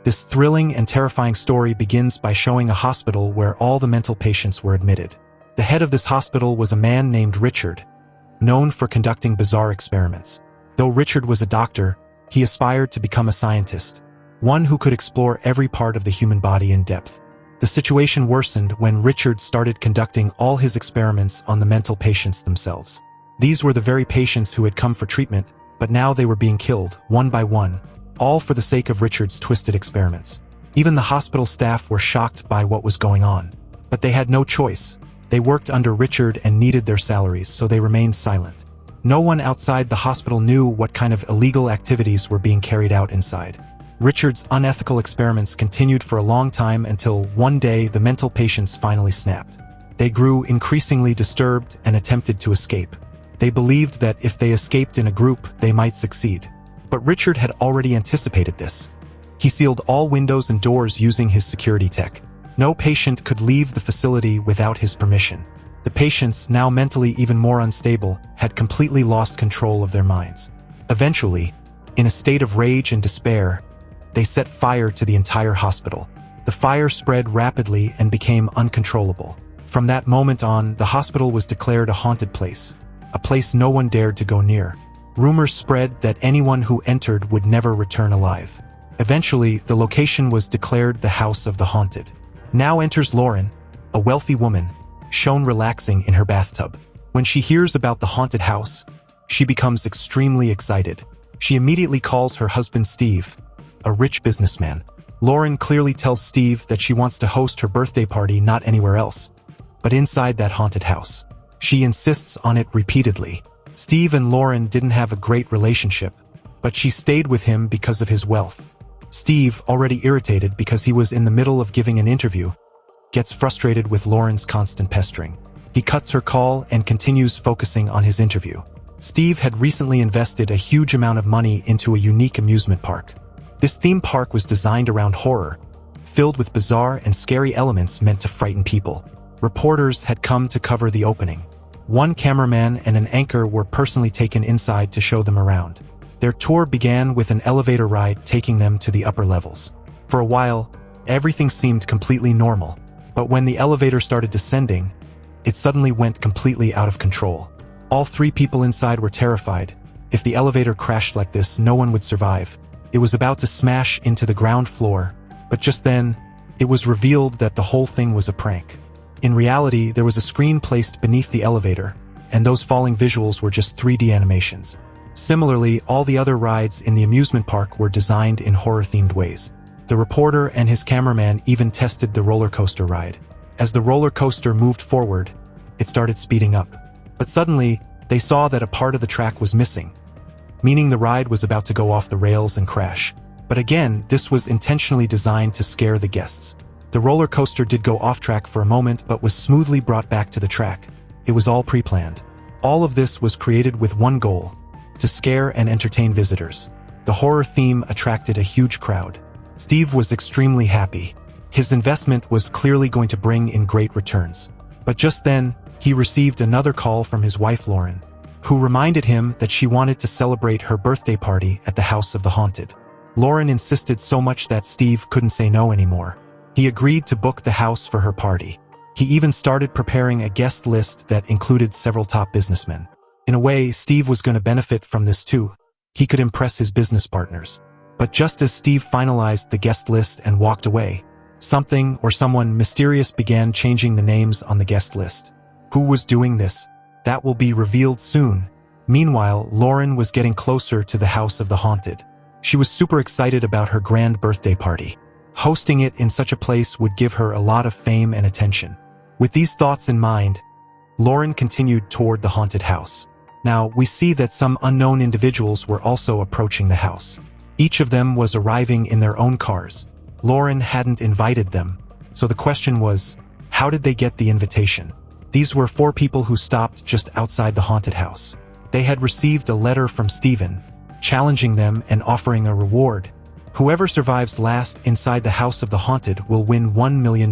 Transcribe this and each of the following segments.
This thrilling and terrifying story begins by showing a hospital where all the mental patients were admitted. The head of this hospital was a man named Richard, known for conducting bizarre experiments. Though Richard was a doctor, he aspired to become a scientist, one who could explore every part of the human body in depth. The situation worsened when Richard started conducting all his experiments on the mental patients themselves. These were the very patients who had come for treatment, but now they were being killed, one by one, all for the sake of Richard's twisted experiments. Even the hospital staff were shocked by what was going on. But they had no choice. They worked under Richard and needed their salaries, so they remained silent. No one outside the hospital knew what kind of illegal activities were being carried out inside. Richard's unethical experiments continued for a long time until one day the mental patients finally snapped. They grew increasingly disturbed and attempted to escape. They believed that if they escaped in a group, they might succeed. But Richard had already anticipated this. He sealed all windows and doors using his security tech. No patient could leave the facility without his permission. The patients, now mentally even more unstable, had completely lost control of their minds. Eventually, in a state of rage and despair, they set fire to the entire hospital. The fire spread rapidly and became uncontrollable. From that moment on, the hospital was declared a haunted place, a place no one dared to go near. Rumors spread that anyone who entered would never return alive. Eventually, the location was declared the House of the Haunted. Now enters Lauren, a wealthy woman, shown relaxing in her bathtub. When she hears about the haunted house, she becomes extremely excited. She immediately calls her husband Steve, a rich businessman. Lauren clearly tells Steve that she wants to host her birthday party not anywhere else, but inside that haunted house. She insists on it repeatedly. Steve and Lauren didn't have a great relationship, but she stayed with him because of his wealth. Steve, already irritated because he was in the middle of giving an interview, gets frustrated with Lauren's constant pestering. He cuts her call and continues focusing on his interview. Steve had recently invested a huge amount of money into a unique amusement park. This theme park was designed around horror, filled with bizarre and scary elements meant to frighten people. Reporters had come to cover the opening. One cameraman and an anchor were personally taken inside to show them around. Their tour began with an elevator ride taking them to the upper levels. For a while, everything seemed completely normal, but when the elevator started descending, it suddenly went completely out of control. All three people inside were terrified. If the elevator crashed like this, no one would survive. It was about to smash into the ground floor, but just then, it was revealed that the whole thing was a prank. In reality, there was a screen placed beneath the elevator, and those falling visuals were just 3D animations. Similarly, all the other rides in the amusement park were designed in horror-themed ways. The reporter and his cameraman even tested the roller coaster ride. As the roller coaster moved forward, it started speeding up. But suddenly, they saw that a part of the track was missing, meaning the ride was about to go off the rails and crash. But again, this was intentionally designed to scare the guests. The roller coaster did go off track for a moment, but was smoothly brought back to the track. It was all pre-planned. All of this was created with one goal: to scare and entertain visitors. The horror theme attracted a huge crowd. Steve was extremely happy. His investment was clearly going to bring in great returns. But just then, he received another call from his wife Lauren, who reminded him that she wanted to celebrate her birthday party at the House of the Haunted. Lauren insisted so much that Steve couldn't say no anymore. He agreed to book the house for her party. He even started preparing a guest list that included several top businessmen. In a way, Steve was going to benefit from this too. He could impress his business partners. But just as Steve finalized the guest list and walked away, something or someone mysterious began changing the names on the guest list. Who was doing this? That will be revealed soon. Meanwhile, Lauren was getting closer to the House of the Haunted. She was super excited about her grand birthday party. Hosting it in such a place would give her a lot of fame and attention. With these thoughts in mind, Lauren continued toward the haunted house. Now, we see that some unknown individuals were also approaching the house. Each of them was arriving in their own cars. Lauren hadn't invited them, so the question was, how did they get the invitation? These were 4 people who stopped just outside the haunted house. They had received a letter from Stephen, challenging them and offering a reward. Whoever survives last inside the House of the Haunted will win $1 million.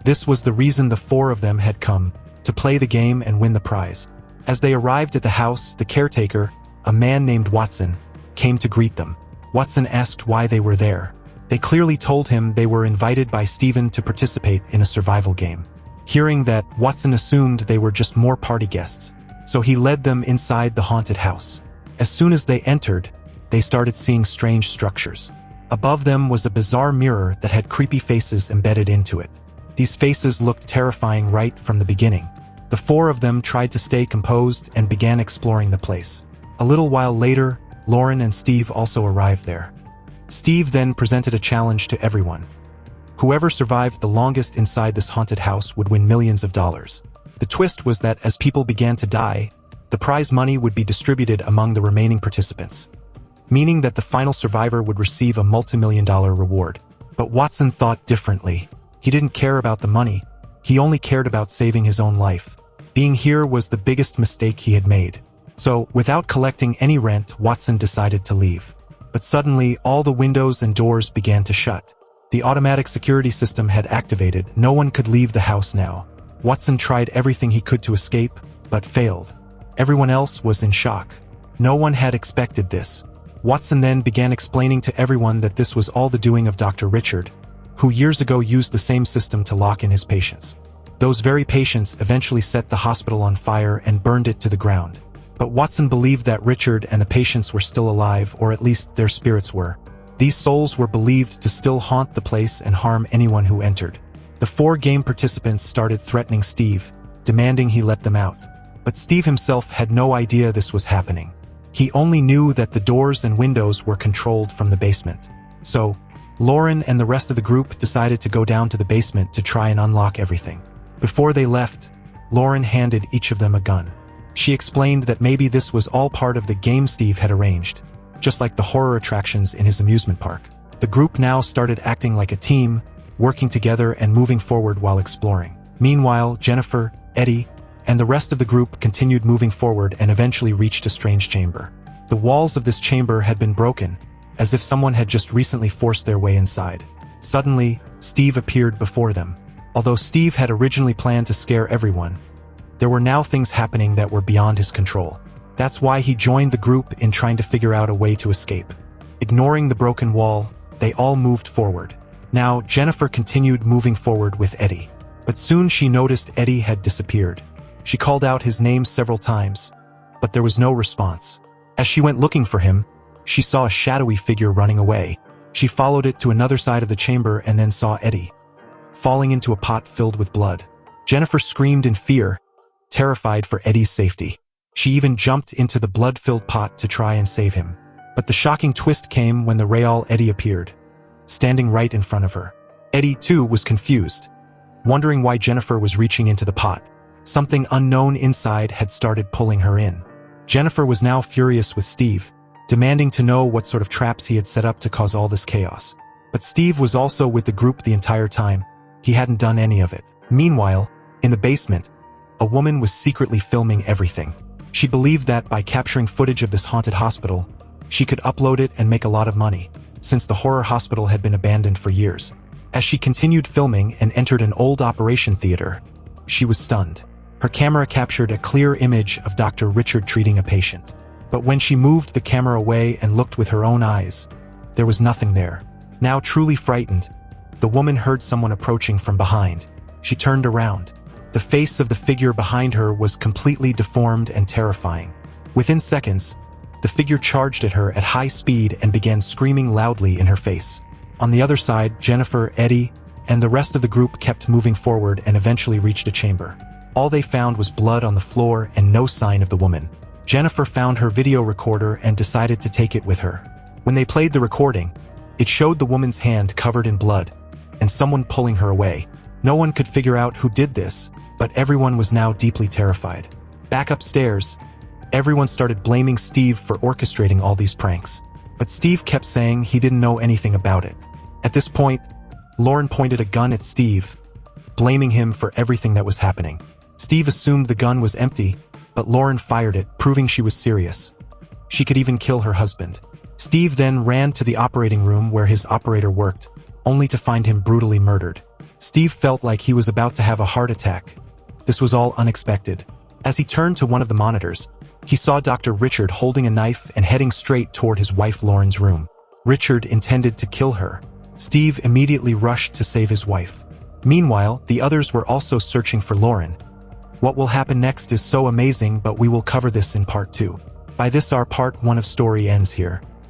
This was the reason the 4 of them had come, to play the game and win the prize. As they arrived at the house, the caretaker, a man named Watson, came to greet them. Watson asked why they were there. They clearly told him they were invited by Steven to participate in a survival game. Hearing that, Watson assumed they were just more party guests, so he led them inside the haunted house. As soon as they entered, they started seeing strange structures. Above them was a bizarre mirror that had creepy faces embedded into it. These faces looked terrifying right from the beginning. The four of them tried to stay composed and began exploring the place. A little while later, Lauren and Steve also arrived there. Steve then presented a challenge to everyone. Whoever survived the longest inside this haunted house would win millions of dollars. The twist was that as people began to die, the prize money would be distributed among the remaining participants, meaning that the final survivor would receive a multi-million-dollar reward. But Watson thought differently. He didn't care about the money. He only cared about saving his own life. Being here was the biggest mistake he had made. So, without collecting any rent, Watson decided to leave. But suddenly, all the windows and doors began to shut. The automatic security system had activated. No one could leave the house now. Watson tried everything he could to escape, but failed. Everyone else was in shock. No one had expected this. Watson then began explaining to everyone that this was all the doing of Dr. Richard, who years ago used the same system to lock in his patients. Those very patients eventually set the hospital on fire and burned it to the ground. But Watson believed that Richard and the patients were still alive, or at least their spirits were. These souls were believed to still haunt the place and harm anyone who entered. The four game participants started threatening Steve, demanding he let them out. But Steve himself had no idea this was happening. He only knew that the doors and windows were controlled from the basement. So, Lauren and the rest of the group decided to go down to the basement to try and unlock everything. Before they left, Lauren handed each of them a gun. She explained that maybe this was all part of the game Steve had arranged, just like the horror attractions in his amusement park. The group now started acting like a team, working together and moving forward while exploring. Meanwhile, Jennifer, Eddie, and the rest of the group continued moving forward and eventually reached a strange chamber. The walls of this chamber had been broken, as if someone had just recently forced their way inside. Suddenly, Steve appeared before them. Although Steve had originally planned to scare everyone, there were now things happening that were beyond his control. That's why he joined the group in trying to figure out a way to escape. Ignoring the broken wall, they all moved forward. Now, Jennifer continued moving forward with Eddie. But soon she noticed Eddie had disappeared. She called out his name several times, but there was no response. As she went looking for him, she saw a shadowy figure running away. She followed it to another side of the chamber and then saw Eddie falling into a pot filled with blood. Jennifer screamed in fear, terrified for Eddie's safety. She even jumped into the blood-filled pot to try and save him. But the shocking twist came when the real Eddie appeared, standing right in front of her. Eddie, too, was confused, wondering why Jennifer was reaching into the pot. Something unknown inside had started pulling her in. Jennifer was now furious with Steve, demanding to know what sort of traps he had set up to cause all this chaos. But Steve was also with the group the entire time. He hadn't done any of it. Meanwhile, in the basement, a woman was secretly filming everything. She believed that by capturing footage of this haunted hospital, she could upload it and make a lot of money, since the horror hospital had been abandoned for years. As she continued filming and entered an old operation theater, she was stunned. Her camera captured a clear image of Dr. Richard treating a patient. But when she moved the camera away and looked with her own eyes, there was nothing there. Now truly frightened, the woman heard someone approaching from behind. She turned around. The face of the figure behind her was completely deformed and terrifying. Within seconds, the figure charged at her at high speed and began screaming loudly in her face. On the other side, Jennifer, Eddie, and the rest of the group kept moving forward and eventually reached a chamber. All they found was blood on the floor and no sign of the woman. Jennifer found her video recorder and decided to take it with her. When they played the recording, it showed the woman's hand covered in blood and someone pulling her away. No one could figure out who did this, but everyone was now deeply terrified. Back upstairs, everyone started blaming Steve for orchestrating all these pranks. But Steve kept saying he didn't know anything about it. At this point, Lauren pointed a gun at Steve, blaming him for everything that was happening. Steve assumed the gun was empty, but Lauren fired it, proving she was serious. She could even kill her husband. Steve then ran to the operating room where his operator worked, only to find him brutally murdered. Steve felt like he was about to have a heart attack. This was all unexpected. As he turned to one of the monitors, he saw Dr. Richard holding a knife and heading straight toward his wife Lauren's room. Richard intended to kill her, Steve immediately rushed to save his wife. Meanwhile, the others were also searching for Lauren. What will happen next is so amazing, but we will cover this in part 2. By this, our part 1 of story ends here.